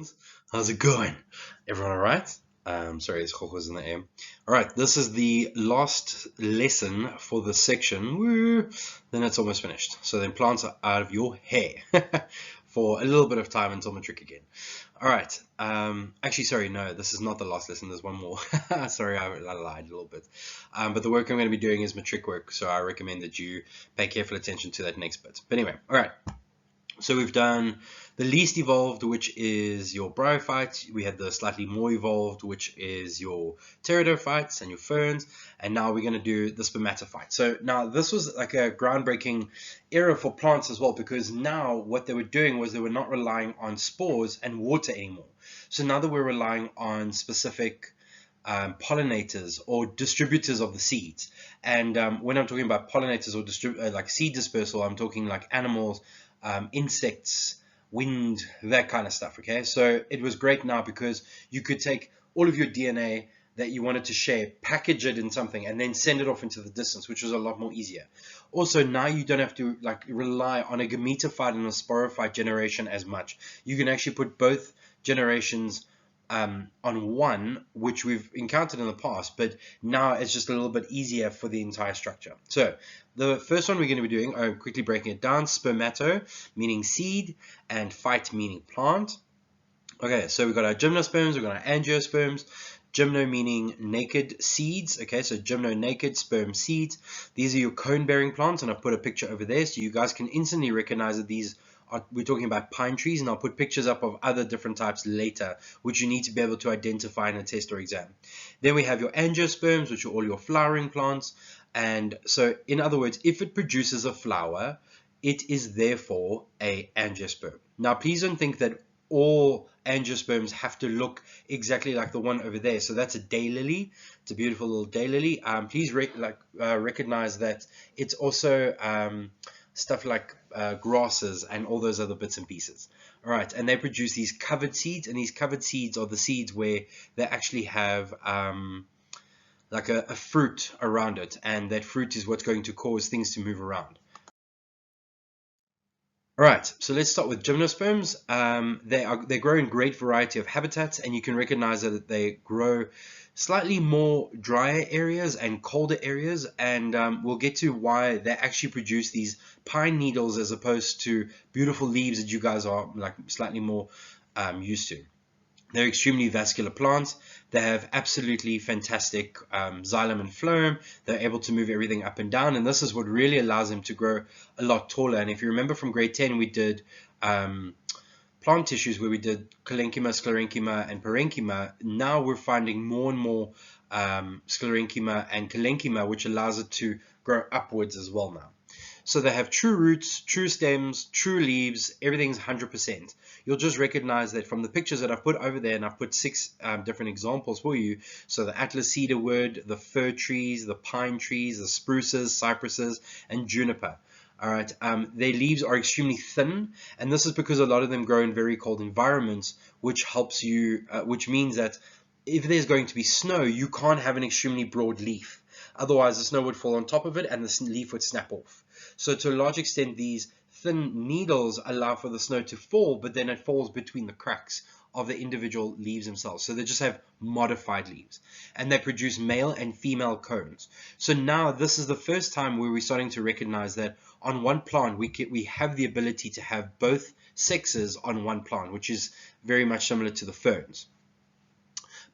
friends. How's it going? Everyone all right? Sorry, it's was in the air. All right, this is the last lesson for the section. Woo! Then it's almost finished. So then plants are out of your hair for a little bit of time until matric again. All right. Actually, sorry, no, this is not the last lesson. There's one more. Sorry, I lied a little bit. But the work I'm going to be doing is matric work, so I recommend that you pay careful attention to that next bit. But anyway, all right. So we've done the least evolved, which is your bryophytes. We had the slightly more evolved, which is your pteridophytes and your ferns. And now we're going to do the spermatophytes. So now this was like a groundbreaking era for plants as well, because now what they were doing was they were not relying on spores and water anymore. So now that we're relying on specific pollinators or distributors of the seeds. And when I'm talking about pollinators or like seed dispersal, I'm talking like animals, insects, wind, that kind of stuff. Okay, so it was great now because you could take all of your DNA that you wanted to share, package it in something, and then send it off into the distance, which was a lot more easier. Also, now you don't have to like rely on a gametophyte and a sporophyte generation as much. You can actually put both generations on one, which we've encountered in the past, but now it's just a little bit easier for the entire structure. So the first one we're going to be doing, I'm quickly breaking it down: spermato meaning seed and phyte meaning plant. Okay, so we've got our gymnosperms, we've got our angiosperms. Gymno meaning naked seeds. Okay, so gymno naked sperm seeds. These are your cone-bearing plants, and I've put a picture over there so you guys can instantly recognize that these are, we're talking about pine trees, and I'll put pictures up of other different types later, which you need to be able to identify in a test or exam. Then we have your angiosperms, which are all your flowering plants. And so, in other words, if it produces a flower, it is therefore a angiosperm. Now, please don't think that all angiosperms have to look exactly like the one over there. So that's a daylily. It's a beautiful little daylily. Please recognize that it's also stuff like grasses and all those other bits and pieces. All right, and they produce these covered seeds, and these covered seeds are the seeds where they actually have like a fruit around it, and that fruit is what's going to cause things to move around. All right, so let's start with gymnosperms. They grow in great variety of habitats, and you can recognize that they grow slightly more drier areas and colder areas, and we'll get to why they actually produce these pine needles as opposed to beautiful leaves that you guys are like slightly more used to. They're extremely vascular plants. They have absolutely fantastic xylem and phloem. They're able to move everything up and down, and this is what really allows them to grow a lot taller. And if you remember from grade 10, we did plant tissues where we did parenchyma, sclerenchyma, and parenchyma. Now we're finding more and more sclerenchyma and parenchyma, which allows it to grow upwards as well now. So they have true roots, true stems, true leaves, everything's 100%. You'll just recognize that from the pictures that I've put over there, and I've put 6 different examples for you. So the Atlas cedarwood, the fir trees, the pine trees, the spruces, cypresses, and juniper. All right, their leaves are extremely thin, and this is because a lot of them grow in very cold environments, which helps you, which means that if there's going to be snow, you can't have an extremely broad leaf. Otherwise, the snow would fall on top of it and the leaf would snap off. So to a large extent, these thin needles allow for the snow to fall, but then it falls between the cracks of the individual leaves themselves. So they just have modified leaves, and they produce male and female cones. So now this is the first time where we're starting to recognize that on one plant we have the ability to have both sexes on one plant, which is very much similar to the ferns.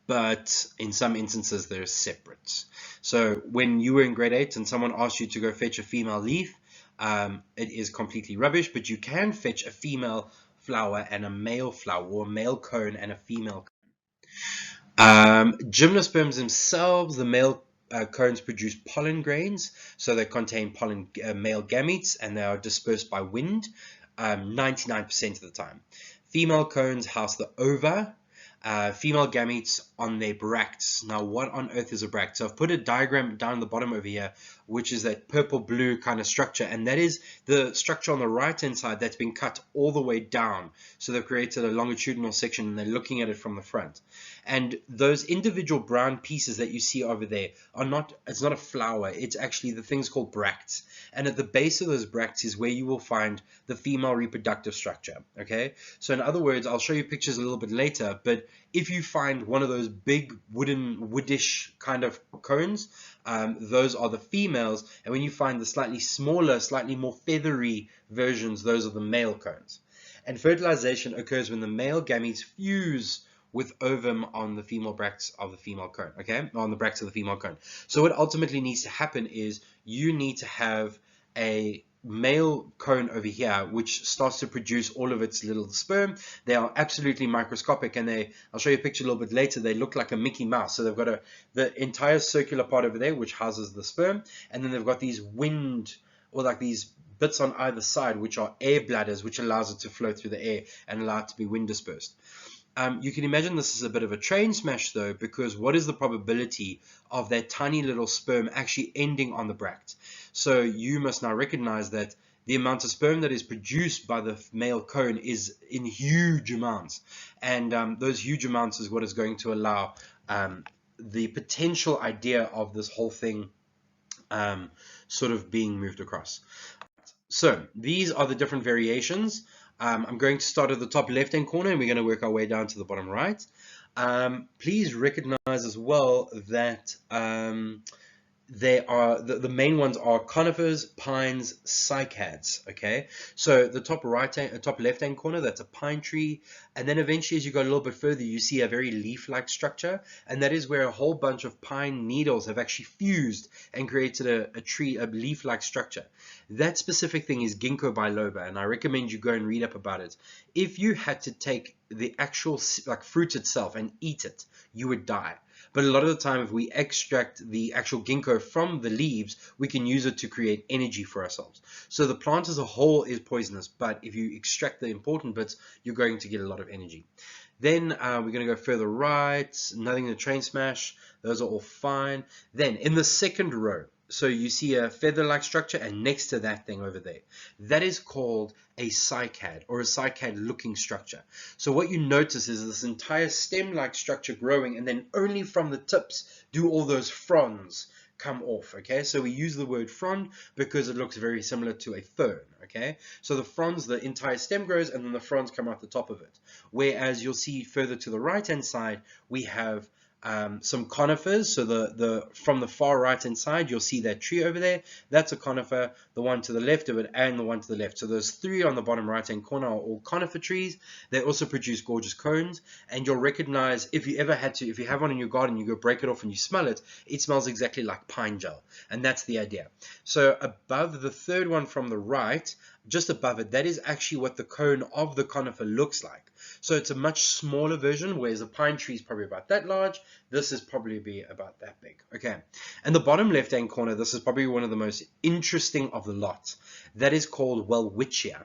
But in some instances they're separate. So when you were in grade 8 and someone asked you to go fetch a female leaf, it is completely rubbish, but you can fetch a female flower and a male flower, or a male cone and a female cone. Gymnosperms themselves, the male cones produce pollen grains, so they contain pollen male gametes, and they are dispersed by wind 99% of the time. Female cones house the ova. Female gametes on their bracts. Now, what on earth is a bract? So I've put a diagram down the bottom over here which is that purple-blue kind of structure, and that is the structure on the right-hand side that's been cut all the way down. So they've created a longitudinal section, and they're looking at it from the front. And those individual brown pieces that you see over there are not, it's not a flower, it's actually the things called bracts. And at the base of those bracts is where you will find the female reproductive structure, okay? So in other words, I'll show you pictures a little bit later, but if you find one of those big woodish kind of cones, those are the females, and when you find the slightly smaller, slightly more feathery versions, those are the male cones. And fertilization occurs when the male gametes fuse with ovum on the female bracts of the female cone, okay, on the bracts of the female cone. So what ultimately needs to happen is you need to have a male cone over here which starts to produce all of its little sperm. They are absolutely microscopic, and I'll show you a picture a little bit later, they look like a Mickey Mouse. So they've got the entire circular part over there which houses the sperm, and then they've got these these bits on either side which are air bladders, which allows it to flow through the air and allow it to be wind dispersed. You can imagine this is a bit of a train smash though, because what is the probability of that tiny little sperm actually ending on the bract? So you must now recognize that the amount of sperm that is produced by the male cone is in huge amounts, and those huge amounts is what is going to allow the potential idea of this whole thing sort of being moved across. So these are the different variations. I'm going to start at the top left-hand corner, and we're going to work our way down to the bottom right. Please recognize as well that the main ones are conifers, pines, cycads. Okay, so the top left-hand corner, that's a pine tree, and then eventually, as you go a little bit further, you see a very leaf-like structure, and that is where a whole bunch of pine needles have actually fused and created a leaf-like structure. That specific thing is ginkgo biloba, and I recommend you go and read up about it. If you had to take the actual fruit itself and eat it, you would die. But a lot of the time, if we extract the actual ginkgo from the leaves, we can use it to create energy for ourselves. So the plant as a whole is poisonous, but if you extract the important bits, you're going to get a lot of energy. Then we're going to go further right, nothing to train smash, those are all fine. Then in the second row, so you see a feather-like structure, and next to that thing over there, that is called a cycad, or a cycad-looking structure. So what you notice is this entire stem-like structure growing, and then only from the tips do all those fronds come off. Okay, so we use the word frond because it looks very similar to a fern. Okay, so the fronds, the entire stem grows, and then the fronds come out the top of it. Whereas you'll see further to the right-hand side, we have some conifers. So from the far right hand side, you'll see that tree over there, that's a conifer. The one to the left of it and the one to the left, so those three on the bottom right hand corner are all conifer trees. They also produce gorgeous cones, and you'll recognize, if you have one in your garden, you go break it off and you smell it, it smells exactly like pine gel, and that's the idea. So above the third one from the right, just above it, that is actually what the cone of the conifer looks like. So it's a much smaller version, whereas a pine tree is probably about that large. This is probably be about that big. Okay, and the bottom left-hand corner, this is probably one of the most interesting of the lot. That is called Welwitschia.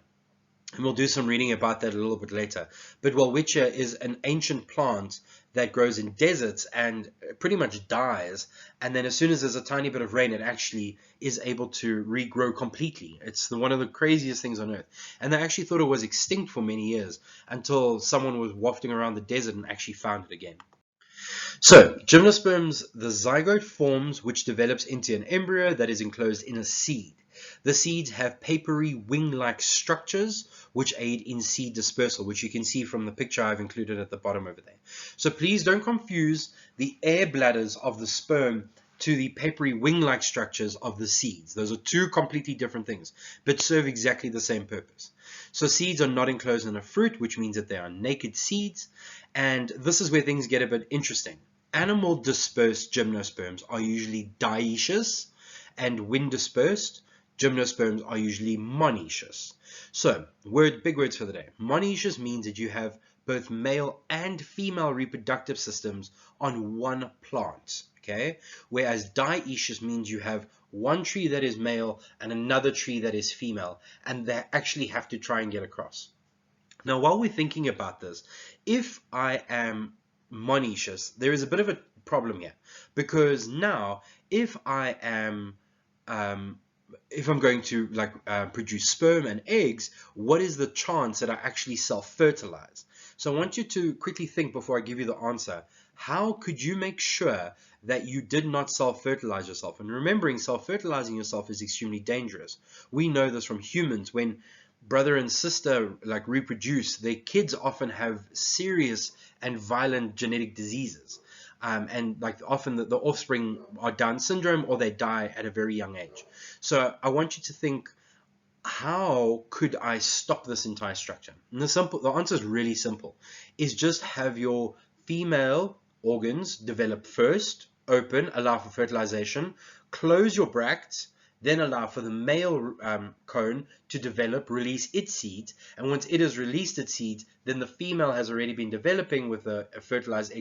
And we'll do some reading about that a little bit later. But Welwitschia is an ancient plant that grows in deserts and pretty much dies. And then as soon as there's a tiny bit of rain, it actually is able to regrow completely. It's one of the craziest things on earth. And they actually thought it was extinct for many years until someone was wafting around the desert and actually found it again. So, Gymnosperms, the zygote forms, which develops into an embryo that is enclosed in a seed. The seeds have papery wing-like structures which aid in seed dispersal, which you can see from the picture I've included at the bottom over there. So please don't confuse the air bladders of the sperm to the papery wing-like structures of the seeds. Those are two completely different things, but serve exactly the same purpose. So seeds are not enclosed in a fruit, which means that they are naked seeds, and this is where things get a bit interesting. Animal dispersed gymnosperms are usually dioecious, and wind dispersed gymnosperms are usually monoecious. So, big words for the day. Monoecious means that you have both male and female reproductive systems on one plant, okay? Whereas dioecious means you have one tree that is male and another tree that is female, and they actually have to try and get across. Now, while we're thinking about this, if I am monoecious, there is a bit of a problem here, because now if I am if I'm going to produce sperm and eggs, what is the chance that I actually self-fertilize? So I want you to quickly think before I give you the answer. How could you make sure that you did not self-fertilize yourself? And remembering, self-fertilizing yourself is extremely dangerous. We know this from humans. When brother and sister reproduce, their kids often have serious and violent genetic diseases. And often the offspring are Down syndrome or they die at a very young age. So I want you to think, how could I stop this entire structure? And the answer is really simple, is just have your female organs develop first, open, allow for fertilization, close your bracts, then allow for the male cone to develop, release its seeds, and once it has released its seeds, then the female has already been developing with a fertilized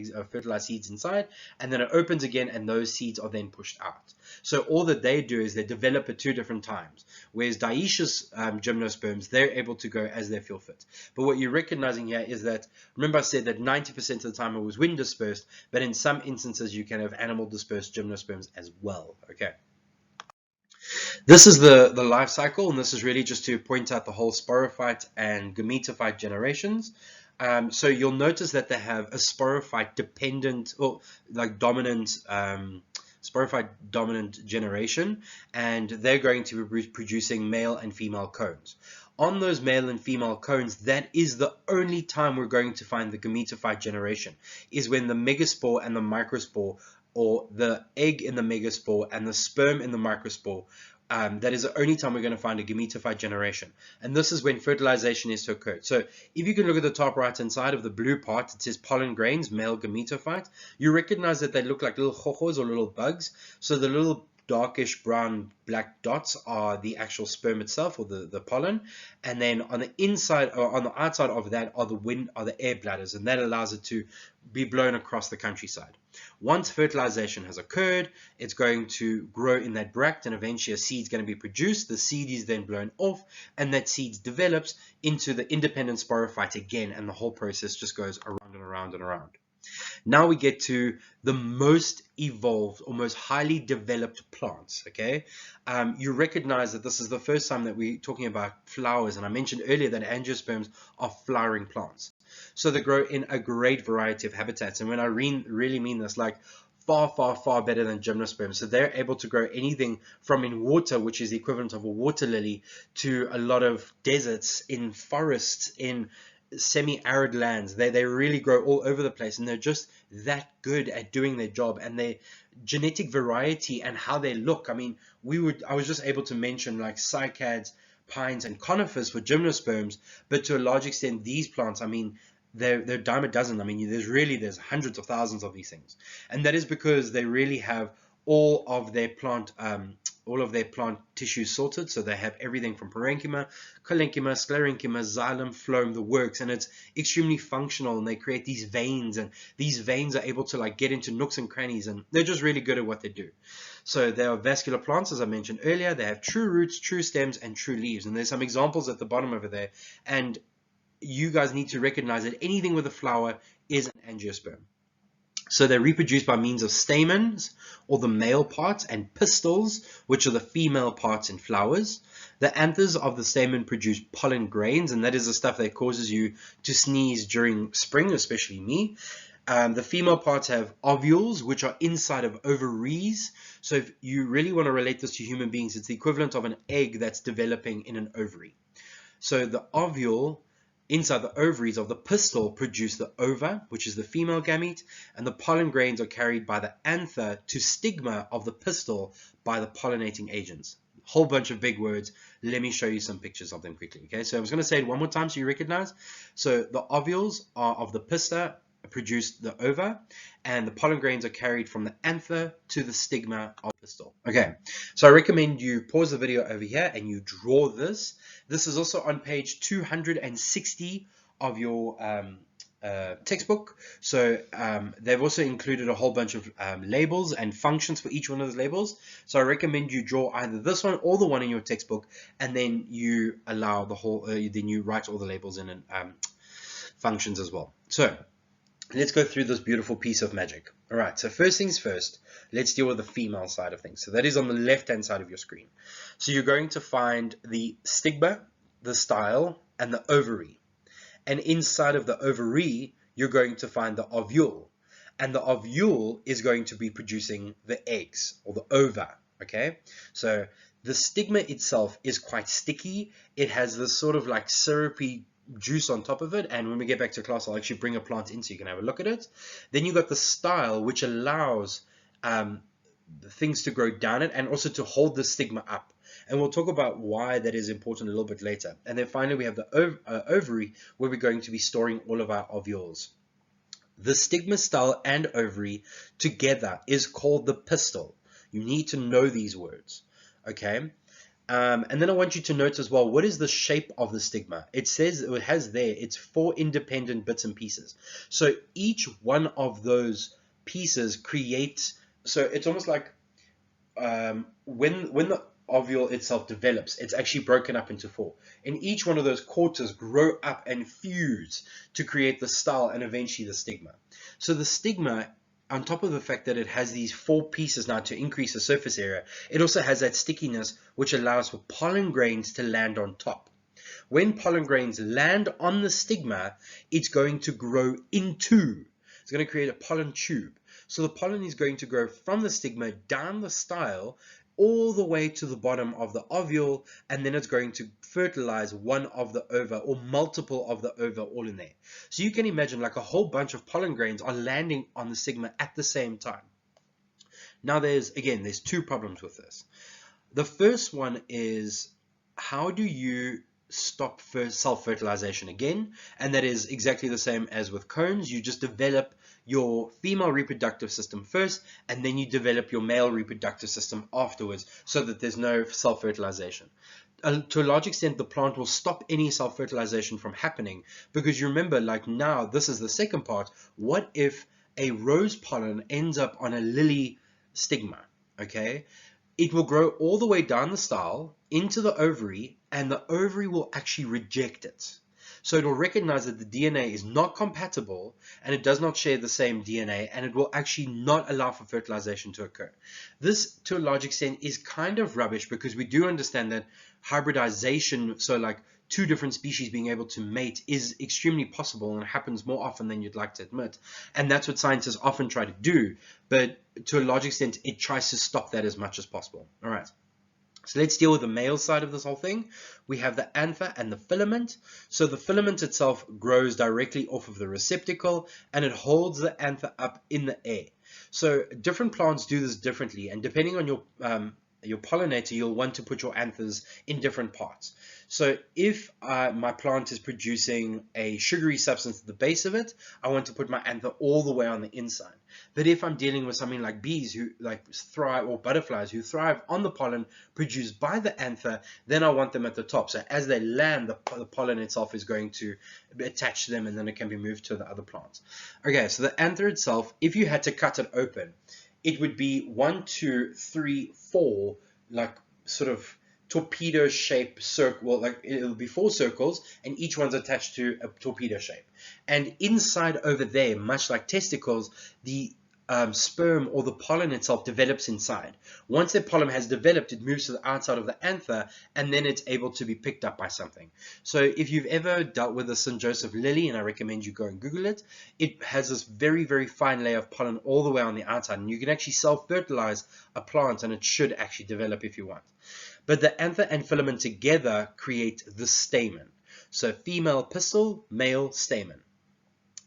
seeds inside, and then it opens again, and those seeds are then pushed out. So all that they do is they develop at 2 different times, whereas dioecious gymnosperms, they're able to go as they feel fit. But what you're recognizing here is that, remember I said that 90% of the time it was wind dispersed, but in some instances you can have animal dispersed gymnosperms as well. Okay. This is the life cycle, and this is really just to point out the whole sporophyte and gametophyte generations. So you'll notice that they have a sporophyte dependent, or dominant, sporophyte dominant generation, and they're going to be producing male and female cones. On those male and female cones, that is the only time we're going to find the gametophyte generation, is when the megaspore and the microspore, or the egg in the megaspore and the sperm in the microspore, that is the only time we're going to find a gametophyte generation. And this is when fertilization is to occur. So if you can look at the top right hand side of the blue part, it says pollen grains, male gametophyte. You recognize that they look like little chojos or little bugs. So the little darkish brown black dots are the actual sperm itself, or the pollen, and then on the inside or on the outside of that are the air bladders, and that allows it to be blown across the countryside. Once fertilization has occurred, it's going to grow in that bract, and eventually a seed is going to be produced. The seed is then blown off, and that seed develops into the independent sporophyte again, and the whole process just goes around and around and around. Now we get to the most evolved or most highly developed plants. Okay, you recognize that this is the first time that we're talking about flowers, and I mentioned earlier that angiosperms are flowering plants. So they grow in a great variety of habitats, and when I really mean this, far better than gymnosperms. So they're able to grow anything from in water, which is the equivalent of a water lily, to a lot of deserts, in forests, in semi-arid lands. They really grow all over the place, and they're just that good at doing their job. And their genetic variety and how they look, I mean, I was just able to mention cycads, pines, and conifers for gymnosperms, but to a large extent these plants, I mean, they're a dime a dozen. I mean, there's hundreds of thousands of these things, and that is because they really have all of their plant tissues sorted. So they have everything from parenchyma, collenchyma, sclerenchyma, xylem, phloem, the works, and it's extremely functional. And they create these veins, and these veins are able to get into nooks and crannies, and they're just really good at what they do. So they are vascular plants, as I mentioned earlier. They have true roots, true stems, and true leaves. And there's some examples at the bottom over there. And you guys need to recognize that anything with a flower is an angiosperm. So they reproduce by means of stamens, or the male parts, and pistils, which are the female parts in flowers. The anthers of the stamen produce pollen grains, and that is the stuff that causes you to sneeze during spring, especially me. The female parts have ovules, which are inside of ovaries. So if you really want to relate this to human beings, it's the equivalent of an egg that's developing in an ovary. So the ovule inside the ovaries of the pistil produce the ova, which is the female gamete, and the pollen grains are carried by the anther to stigma of the pistil by the pollinating agents. Whole bunch of big words. Let me show you some pictures of them quickly. Okay, so I was going to say it one more time so you recognize. So the ovules are of the pistil, produce the ova, and the pollen grains are carried from the anther to the stigma of the pistil. Okay, so I recommend you pause the video over here and you draw this. This is also on page 260 of your textbook. So they've also included a whole bunch of labels and functions for each one of those labels. So I recommend you draw either this one or the one in your textbook, and then you allow the whole, then you write all the labels in and functions as well. So let's go through this beautiful piece of magic. All right, so first things first, let's deal with the female side of things. So that is on the left-hand side of your screen. So you're going to find the stigma, the style, and the ovary. And inside of the ovary, you're going to find the ovule. And the ovule is going to be producing the eggs, or the ova, okay? So the stigma itself is quite sticky. It has this sort of like syrupy juice on top of it, and when we get back to class I'll actually bring a plant in so you can have a look at it. Then you got the style, which allows things to grow down it and also to hold the stigma up, and we'll talk about why that is important a little bit later. And then finally we have the ovary, where we're going to be storing all of our ovules. The stigma, style, and ovary together is called the pistil. You need to know these words, okay? And then I want you to note as well, what is the shape of the stigma? It says, it has there, it's 4 independent bits and pieces. So each one of those pieces creates, so it's almost like when the ovule itself develops, it's actually broken up into 4. And each one of those quarters grow up and fuse to create the style and eventually the stigma. So the stigma, on top of the fact that it has these 4 pieces now to increase the surface area, it also has that stickiness which allows for pollen grains to land on top. When pollen grains land on the stigma, it's going to grow into, it's going to create a pollen tube. So the pollen is going to grow from the stigma down the style all the way to the bottom of the ovule, and then it's going to fertilize one of the ova or multiple of the ova all in there. So you can imagine like a whole bunch of pollen grains are landing on the stigma at the same time. Now there's 2 problems with this. The first one is, how do you stop self-fertilization again? And that is exactly the same as with cones. You just develop your female reproductive system first, and then you develop your male reproductive system afterwards, so that there's no self-fertilization. To a large extent, the plant will stop any self-fertilization from happening, because you remember, like now, this is the second part. What if a rose pollen ends up on a lily stigma? Okay, it will grow all the way down the style into the ovary, and the ovary will actually reject it. So it will recognize that the DNA is not compatible and it does not share the same DNA, and it will actually not allow for fertilization to occur. This, to a large extent, is kind of rubbish, because we do understand that hybridization, so like 2 different species being able to mate, is extremely possible and happens more often than you'd like to admit. And that's what scientists often try to do, but to a large extent, it tries to stop that as much as possible. All right. So let's deal with the male side of this whole thing. We have the anther and the filament. So the filament itself grows directly off of the receptacle, and it holds the anther up in the air. So different plants do this differently, and depending on your pollinator, you'll want to put your anthers in different parts. So if my plant is producing a sugary substance at the base of it, I want to put my anther all the way on the inside. But if I'm dealing with something like bees who like thrive, or butterflies who thrive on the pollen produced by the anther, then I want them at the top. So as they land, the pollen itself is going to attach to them, and then it can be moved to the other plants. Okay, so the anther itself, if you had to cut it open, it would be 1, 2, 3, 4, like sort of torpedo shaped circle. Well, like it'll be 4 circles, and each one's attached to a torpedo shape. And inside over there, much like testicles, the sperm or the pollen itself develops inside. Once the pollen has developed, it moves to the outside of the anther, and then it's able to be picked up by something. So if you've ever dealt with a St. Joseph lily, and I recommend you go and Google it, it has this very, very fine layer of pollen all the way on the outside, and you can actually self-fertilize a plant, and it should actually develop if you want. But the anther and filament together create the stamen. So female pistil, male stamen.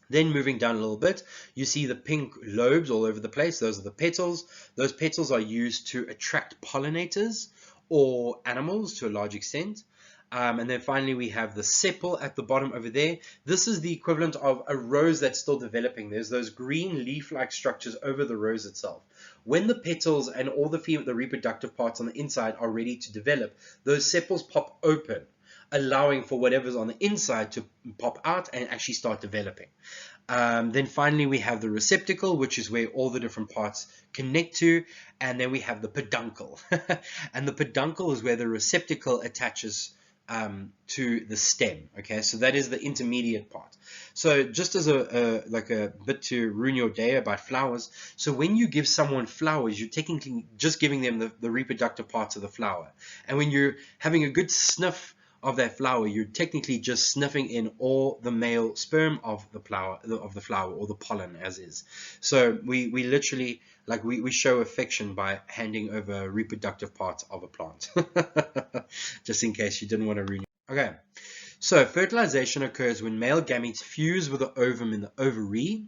Then moving down a little bit, you see the pink lobes all over the place. Those are the petals. Those petals are used to attract pollinators or animals to a large extent. And then finally we have the sepal at the bottom over there. This is the equivalent of a rose that's still developing. There's those green leaf-like structures over the rose itself. When the petals and all the reproductive parts on the inside are ready to develop, those sepals pop open, allowing for whatever's on the inside to pop out and actually start developing. Then finally we have the receptacle, which is where all the different parts connect to, and then we have the peduncle. And the peduncle is where the receptacle attaches to the stem. Okay, so that is the intermediate part. So just as a bit to ruin your day about flowers, so when you give someone flowers, you're technically just giving them the reproductive parts of the flower. And when you're having a good sniff of that flower, you're technically just sniffing in all the male sperm of the flower or the pollen as is. So we literally, like, we show affection by handing over reproductive parts of a plant. Just in case you didn't want to ruin it. Okay, so fertilization occurs when male gametes fuse with the ovum in the ovary,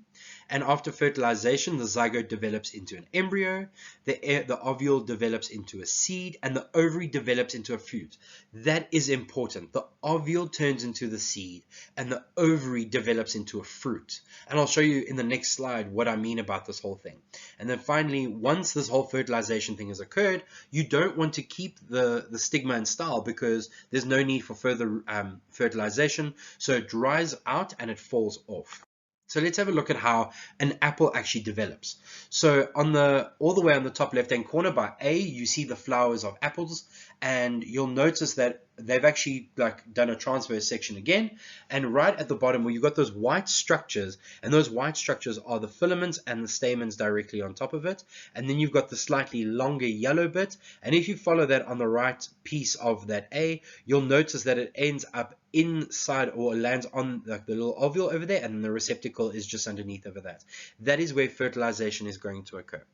and after fertilization, the zygote develops into an embryo, the ovule develops into a seed, and the ovary develops into a fruit. That is important. The ovule turns into the seed, and the ovary develops into a fruit. And I'll show you in the next slide what I mean about this whole thing. And then finally, once this whole fertilization thing has occurred, you don't want to keep the stigma in style because there's no need for further fertilization. So it dries out and it falls off. So let's have a look at how an apple actually develops. So all the way on the top left-hand corner by A, you see the flowers of apples, and you'll notice that they've actually done a transverse section again. And right at the bottom where you've got those white structures, and those white structures are the filaments and the stamens directly on top of it. And then you've got the slightly longer yellow bit. And if you follow that on the right piece of that A, you'll notice that it ends up inside or lands on the little ovule over there, and the receptacle is just underneath over that. That is where fertilization is going to occur.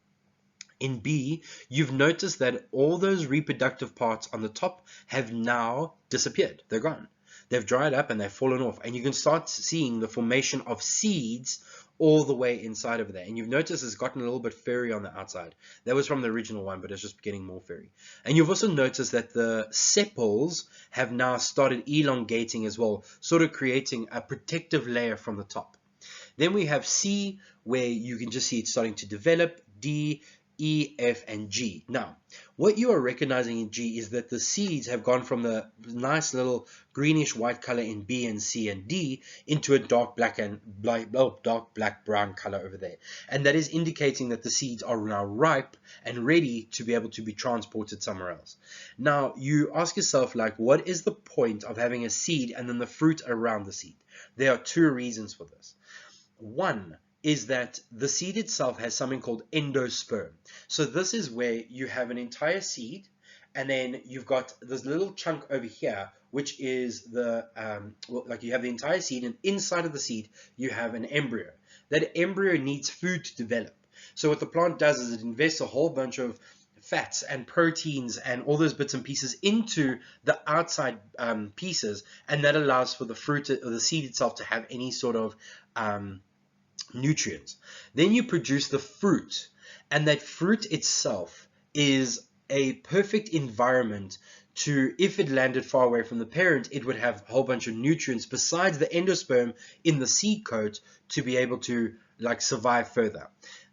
In B, you've noticed that all those reproductive parts on the top have now disappeared. They're gone. They've dried up and they've fallen off. And you can start seeing the formation of seeds all the way inside of there. And you've noticed it's gotten a little bit furry on the outside. That was from the original one, but it's just getting more furry. And you've also noticed that the sepals have now started elongating as well, sort of creating a protective layer from the top. Then we have C, where you can just see it's starting to develop. D, E, F, and G. Now, what you are recognizing in G is that the seeds have gone from the nice little greenish white color in B and C and D into a dark black brown color over there. And that is indicating that the seeds are now ripe and ready to be able to be transported somewhere else. Now, you ask yourself, what is the point of having a seed and then the fruit around the seed? There are two reasons for this. One is that the seed itself has something called endosperm. So this is where you have an entire seed, and then you've got this little chunk over here, which is you have the entire seed, and inside of the seed, you have an embryo. That embryo needs food to develop. So what the plant does is it invests a whole bunch of fats and proteins and all those bits and pieces into the outside pieces, and that allows for the fruit or the seed itself to have any sort of nutrients. Then you produce the fruit, and that fruit itself is a perfect environment to, if it landed far away from the parent, it would have a whole bunch of nutrients besides the endosperm in the seed coat to be able to survive further.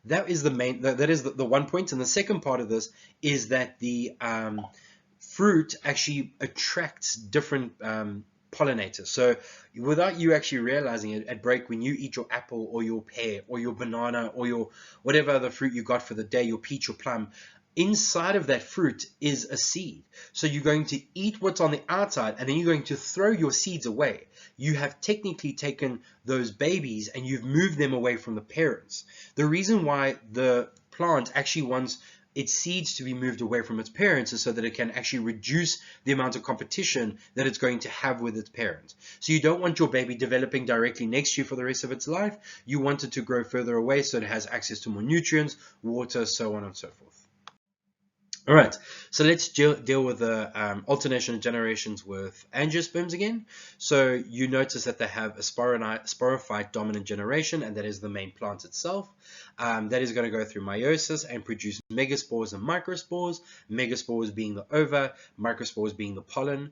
That is the one point. And the second part of this is that the fruit actually attracts different pollinators. So without you actually realizing it, at break, when you eat your apple or your pear or your banana or your whatever other fruit you got for the day, your peach or plum, inside of that fruit is a seed. So you're going to eat what's on the outside, and then you're going to throw your seeds away. You have technically taken those babies and you've moved them away from the parents. The reason why the plant actually wants its seeds to be moved away from its parents is so that it can actually reduce the amount of competition that it's going to have with its parents. So you don't want your baby developing directly next to you for the rest of its life. You want it to grow further away so it has access to more nutrients, water, so on and so forth. All right, so let's deal with the alternation of generations with angiosperms again. So you notice that they have a sporophyte dominant generation, and that is the main plant itself. That is going to go through meiosis and produce megaspores and microspores, megaspores being the ova, microspores being the pollen.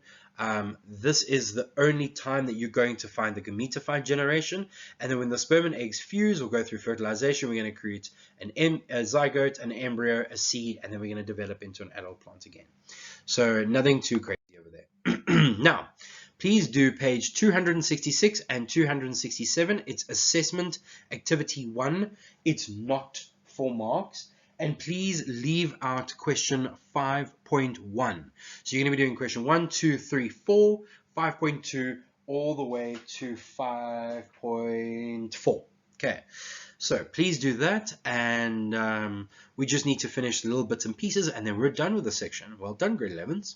This is the only time that you're going to find the gametified generation. And then when the sperm and eggs fuse or go through fertilization, we're going to create a zygote, an embryo, a seed, and then we're going to develop into an adult plant again. So nothing too crazy over there. Now, please do page 266 and 267. It's assessment activity 1. It's not 4 marks. And please leave out question 5.1. So you're going to be doing question 1, 2, 3, 4, 5.2, all the way to 5.4. Okay, so please do that, and we just need to finish the little bits and pieces, and then we're done with the section. Well done, grade 11s.